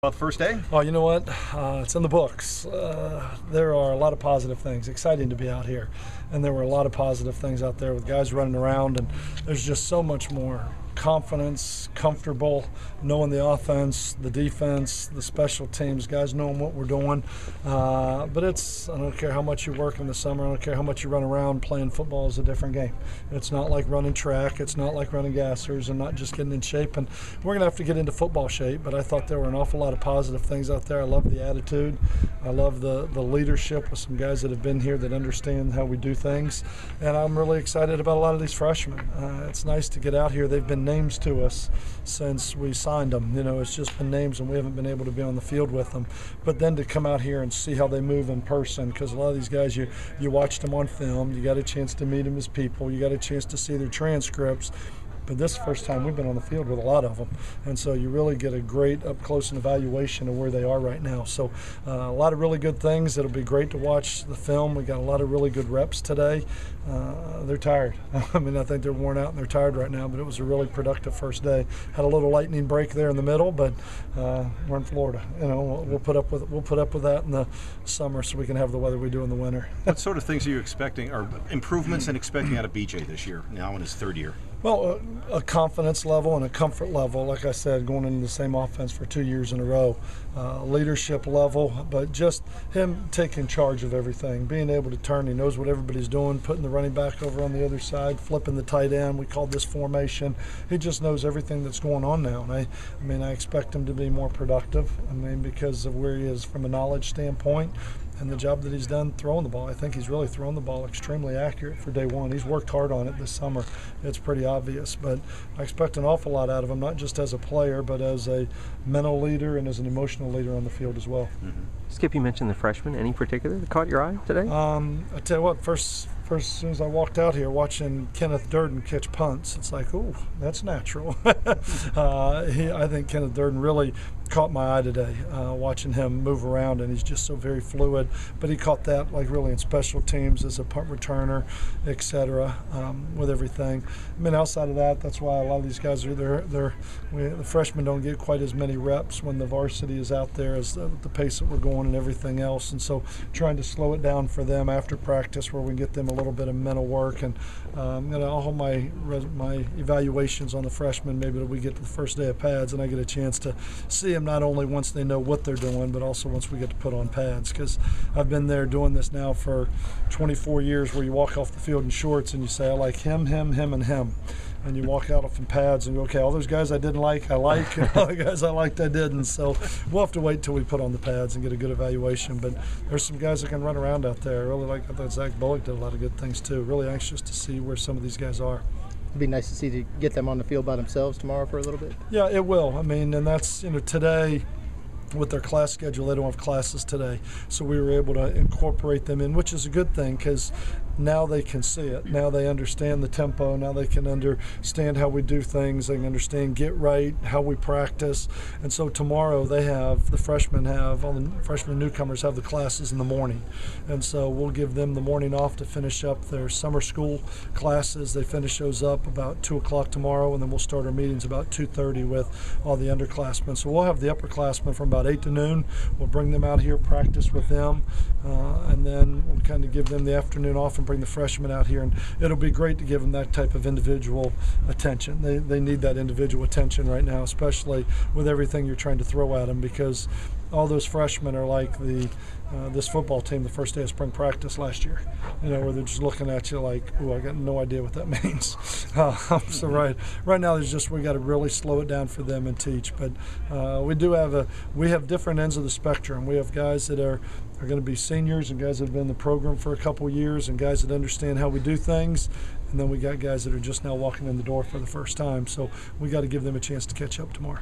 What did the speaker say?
About the first day? Oh, you know what? It's in the books. There are a lot of positive things. Exciting to be out here. And there were a lot of positive things out there with guys running around, and there's just so much more confidence, comfortable, knowing the offense, the defense, the special teams, guys knowing what we're doing. But I don't care how much you work in the summer, I don't care how much you run around, playing football is a different game. It's not like running track, it's not like running gassers, and not just getting in shape. And we're going to have to get into football shape, but I thought there were an awful lot of positive things out there. I love the attitude. I love the leadership with some guys that have been here that understand how we do things. And I'm really excited about a lot of these freshmen. It's nice to get out here. They've been names to us since we signed them. You know, it's just been names, and we haven't been able to be on the field with them. But then to come out here and see how they move in person, because a lot of these guys, you watched them on film, you got a chance to meet them as people, you got a chance to see their transcripts. But this is the first time we've been on the field with a lot of them. And so you really get a great up-close and evaluation of where they are right now. So a lot of really good things. It'll be great to watch the film. We got a lot of really good reps today. They're tired. I mean, I think they're worn out and they're tired right now, but it was a really productive first day. Had a little lightning break there in the middle, but we're in Florida. You know, we'll put up with that in the summer so we can have the weather we do in the winter. What sort of things are you expecting, or improvements and expecting out of BJ this year, now in his third year? Well, a confidence level and a comfort level, like I said, going into the same offense for 2 years in a row. Leadership level, but just him taking charge of everything, being able to turn. He knows what everybody's doing, putting the running back over on the other side, flipping the tight end. We called this formation. He just knows everything that's going on now. And I expect him to be more productive, because of where he is from a knowledge standpoint. And the job that he's done throwing the ball. I think he's really thrown the ball extremely accurate for day one. He's worked hard on it this summer. It's pretty obvious. But I expect an awful lot out of him, not just as a player, but as a mental leader and as an emotional leader on the field as well. Mm-hmm. Skip, you mentioned the freshmen. Any particular that caught your eye today? I tell you what, first as soon as I walked out here watching Kenneth Durden catch punts, it's like, oh, that's natural. I think Kenneth Durden really caught my eye today, watching him move around, and he's just so very fluid. But he caught that like really in special teams as a punt returner, etc. With everything. Outside of that, that's why a lot of these guys are the freshmen don't get quite as many reps when the varsity is out there as the pace that we're going and everything else. And so trying to slow it down for them after practice, where we can get them a little bit of mental work. And I'll hold my evaluations on the freshmen maybe till we get to the first day of pads, and I get a chance to see them not only once they know what they're doing, but also once we get to put on pads. Because I've been there doing this now for 24 years, where you walk off the field in shorts and you say, I like him, and him. And you walk out off in pads and go, okay, all those guys I didn't like, I like, and all the guys I liked, I didn't. So we'll have to wait till we put on the pads and get a good evaluation. But there's some guys that can run around out there. I really like, I thought Zach Bullock did a lot of good things too. Really anxious to see where some of these guys are. It'd be nice to see to get them on the field by themselves tomorrow for a little bit. Yeah, it will. And that's, today, with their class schedule, they don't have classes today. So we were able to incorporate them in, which is a good thing, because now they can see it. Now they understand the tempo. Now they can understand how we do things. They can understand get right, how we practice. And so tomorrow all the freshman newcomers have the classes in the morning. And so we'll give them the morning off to finish up their summer school classes. They finish those up about 2 o'clock tomorrow, and then we'll start our meetings about 2:30 with all the underclassmen. So we'll have the upperclassmen from about 8 to noon. We'll bring them out here, practice with them, and then we'll kind of give them the afternoon off and bring the freshmen out here. And it'll be great to give them that type of individual attention. They need that individual attention right now, especially with everything you're trying to throw at them, because all those freshmen are like this football team the first day of spring practice last year, where they're just looking at you like, oh, I got no idea what that means. So right now we got to really slow it down for them and teach. But we have different ends of the spectrum. We have guys that are going to be seniors, and guys that have been in the program for a couple years, and guys that understand how we do things. And then we got guys that are just now walking in the door for the first time. So we got to give them a chance to catch up tomorrow.